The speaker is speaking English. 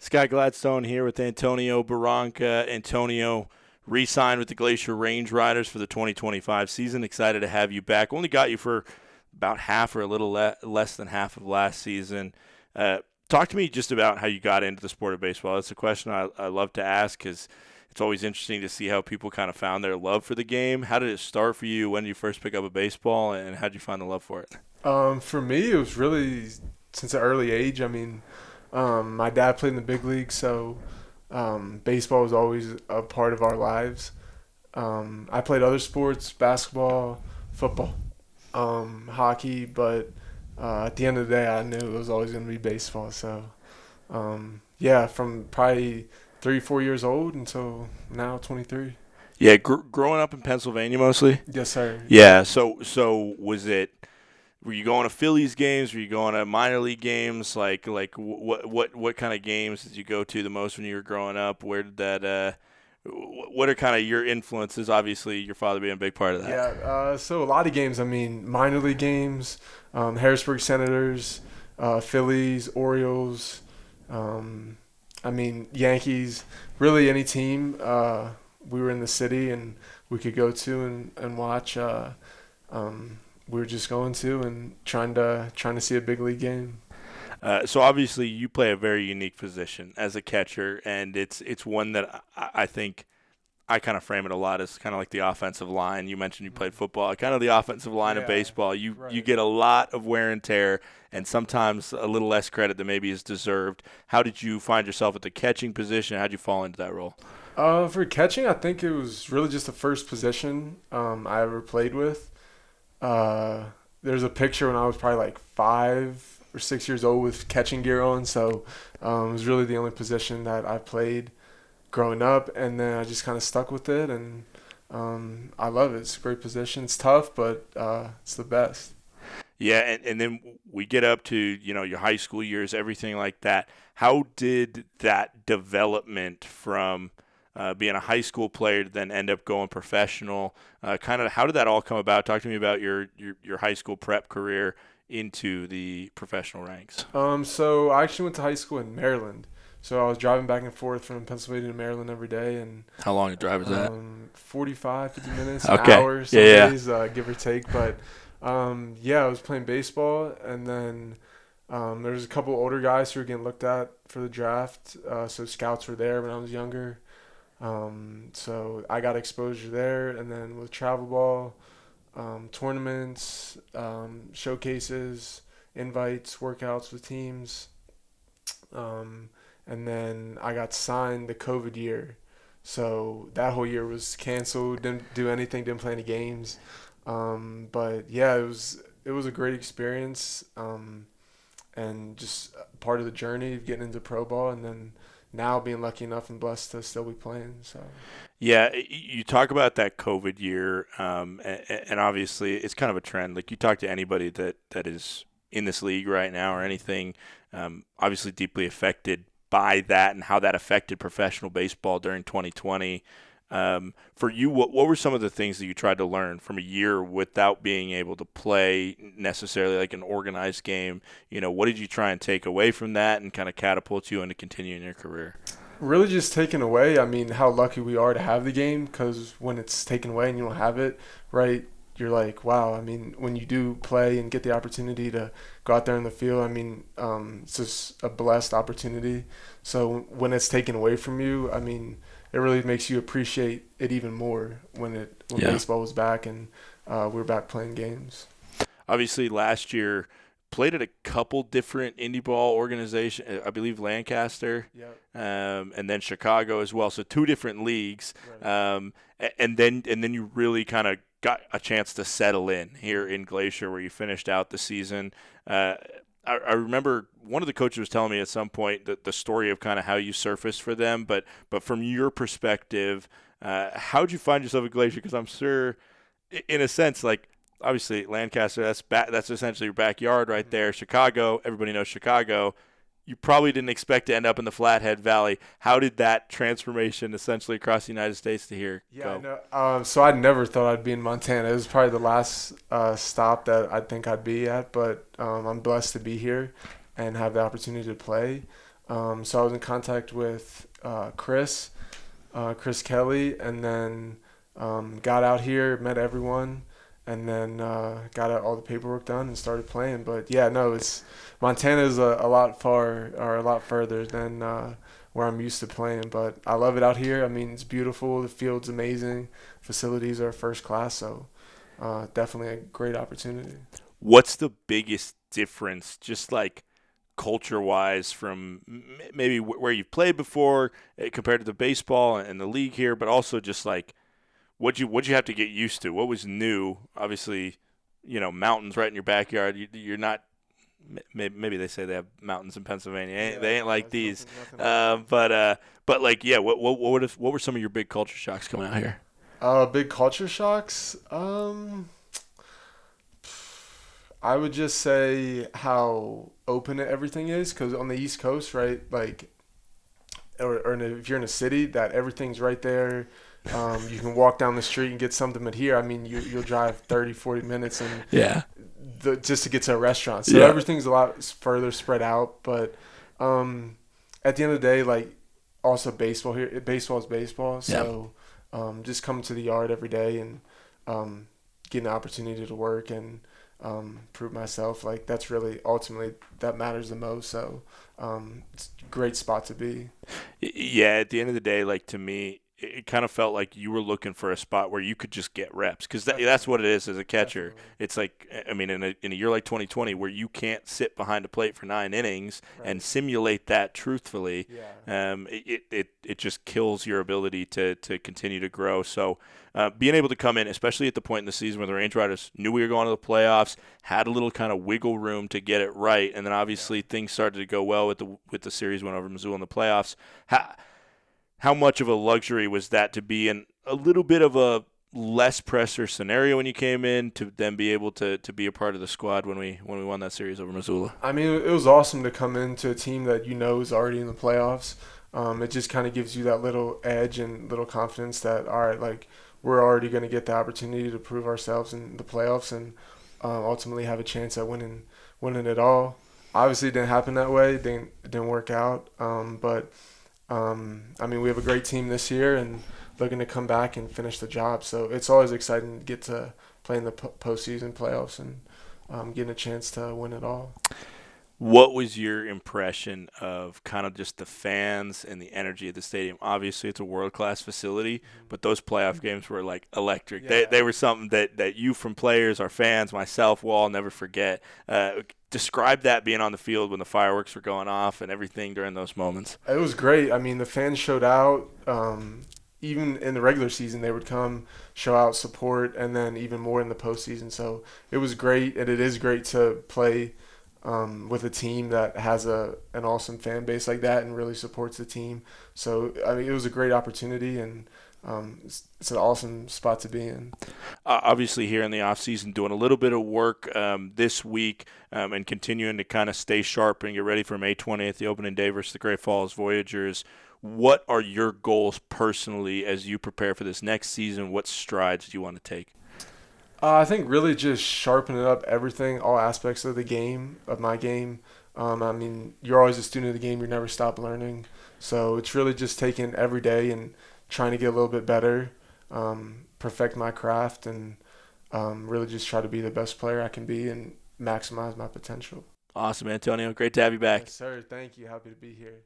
Scot Gladstone here with Antonio Barranca. Antonio re-signed with the Glacier Range Riders for the 2025 season. Excited to have you back. Only got you for about half or a little less than half of last season. Uh, Talk to me just about how you got into the sport of baseball. It's a question I love to ask because it's always interesting to see how people kind of found their love for the game. How did it start for you? When did you first pick up a baseball, and how did you find the love for it? For me, it was really since an early age. My dad played in the big league, so baseball was always a part of our lives. I played other sports, basketball, football, hockey, but at the end of the day, I knew it was always going to be baseball. So, yeah, from probably 3, 4 years old until now, 23. Yeah, growing up in Pennsylvania mostly. Yes, sir. Yeah. Yeah. So was it? Were you going to Phillies games? Were you going to minor league games? What kind of games did you go to the most when you were growing up? Where did that? What are kind of your influences? Obviously, your father being a big part of that. Yeah, so a lot of games. I mean, minor league games, Harrisburg Senators, Phillies, Orioles. Um, Yankees. Really, any team we were in the city and we could go to and watch. We were just going to and trying to see a big league game. So obviously, you play a very unique position as a catcher, and it's one that I think I kind of frame it a lot as kind of like the offensive line. You mentioned you played football, kind of the offensive line of Yeah, baseball. You right. get a lot of wear and tear, and sometimes a little less credit than maybe is deserved. How did you find yourself at the catching position? How did you fall into that role? For catching, I think it was really just the first position I ever played with. Uh, there's a picture when I was probably like 5 or 6 years old with catching gear on, so it was really the only position that I played growing up, and then I just kind of stuck with it, and I love it. It's a great position. It's tough, but it's the best. Yeah, and then we get up to your high school years, everything like that. How did that development from being a high school player to then end up going professional? Kind of how did that all come about? Talk to me about your high school prep career into the professional ranks. So I actually went to high school in Maryland. So I was driving back and forth from Pennsylvania to Maryland every day, and How long a drive is that? 45, 50 minutes, an Okay. hour Yeah, some yeah. days, give or take. But yeah, I was playing baseball, and then there was a couple older guys who were getting looked at for the draft. So scouts were there when I was younger. So I got exposure there, and then with travel ball, tournaments, showcases, invites, workouts with teams. Um, and then I got signed the COVID year. So that whole year was canceled. Didn't do anything. Didn't play any games. But yeah, it was a great experience. And just part of the journey of getting into pro ball, and then now being lucky enough and blessed to still be playing. So Yeah, you talk about that COVID year, and obviously it's kind of a trend. Like you talk to anybody that is in this league right now or anything, obviously deeply affected by that and how that affected professional baseball during 2020. For you, what were some of the things that you tried to learn from a year without being able to play necessarily like an organized game? What did you try and take away from that and kind of catapult you into continuing your career? really just taken away. I mean, how lucky we are to have the game, because when it's taken away and you don't have it, right? You're like, wow. I mean, when you do play and get the opportunity to go out there in the field, I mean, it's just a blessed opportunity. So when it's taken away from you, I mean, it really makes you appreciate it even more when Yeah. baseball was back and we were back playing games. Obviously, last year played at a couple different indie ball organizations. I believe Lancaster, Yeah. and then Chicago as well. So two different leagues, Right. and then you really kind of got a chance to settle in here in Glacier, where you finished out the season. Uh, I remember one of the coaches was telling me at some point that the story of kind of how you surfaced for them, but from your perspective, how'd you find yourself at Glacier? Because I'm sure, in a sense, like obviously Lancaster, that's essentially your backyard right Mhm. there. Chicago, everybody knows Chicago. You probably didn't expect to end up in the Flathead Valley. How did that transformation essentially across the United States to here Yeah, I go? know. So I never thought I'd be in Montana. It was probably the last stop that I think I'd be at, but I'm blessed to be here and have the opportunity to play. So I was in contact with Chris Kelly, and then got out here, met everyone, and then got all the paperwork done and started playing. But yeah, no, it's Montana is a lot far or a lot further than where I'm used to playing. But I love it out here. I mean, it's beautiful. The field's amazing. Facilities are first class. So definitely a great opportunity. What's the biggest difference, just like culture wise, from maybe where you've played before compared to the baseball and the league here, but also just like what'd you have to get used to? What was new? Obviously, mountains right in your backyard. You're not. Maybe they say they have mountains in Pennsylvania. Yeah, They ain't no, like it's these. nothing like that. But like, yeah. What were some of your big culture shocks coming out here? Big culture shocks. I would just say how open everything is, because on the East Coast, right, like, if you're in a city, that everything's right there. You can walk down the street and get something, but here, I mean, you'll drive 30, 40 minutes Yeah. just to get to a restaurant. So Yeah. everything's a lot further spread out. But um, at the end of the day, like, also baseball here, baseball is baseball. Yeah. So just coming to the yard every day and getting the opportunity to work and prove myself, like, that's really ultimately that matters the most. So it's a great spot to be. Yeah, at the end of the day, like to me, it kind of felt like you were looking for a spot where you could just get reps, because that's Definitely, what it is as a catcher. definitely, It's like, I mean, in a year like 2020 where you can't sit behind a plate for 9 innings and right. simulate that truthfully, Yeah, it just kills your ability to continue to grow. So being able to come in, especially at the point in the season where the Range Riders knew we were going to the playoffs, had a little kind of wiggle room to get it right, and then yeah. obviously things started to go well with the series went over Missoula in the playoffs. How much of a luxury was that to be in a little bit of a less pressure scenario when you came in, to then be able to be a part of the squad when we won that series over Missoula? I mean, it was awesome to come into a team that you know is already in the playoffs. It just kind of gives you that little edge and little confidence that, all right, like, we're already going to get the opportunity to prove ourselves in the playoffs and ultimately have a chance at winning it all. Obviously, it didn't happen that way. It didn't work out. But I mean, we have a great team this year and looking to come back and finish the job. So it's always exciting to get to play in the postseason playoffs and getting a chance to win it all. What was your impression of kind of just the fans and the energy of the stadium? Obviously, it's a world-class facility, but those playoff games were like electric. Yeah. They were something that you, from players, our fans, myself, will all never forget. Describe that, being on the field when the fireworks were going off and everything during those moments. It was great. I mean, the fans showed out. Even in the regular season, they would come, show out support, and then even more in the postseason. So it was great, and it is great to play with a team that has an awesome fan base like that and really supports the team. So I mean, it was a great opportunity, and it's an awesome spot to be in. Obviously, here in the off season, doing a little bit of work this week, and continuing to kind of stay sharp and get ready for May 20th, the opening day versus the Great Falls Voyagers. What are your goals personally as you prepare for this next season? What strides do you want to take? I think really just sharpening up everything, all aspects of the game, of my game. I mean, you're always a student of the game. You never stop learning. So it's really just taking every day and trying to get a little bit better, perfect my craft, and really just try to be the best player I can be and maximize my potential. Awesome, Antonio. Great to have you back. Yes, sir. Thank you. Happy to be here.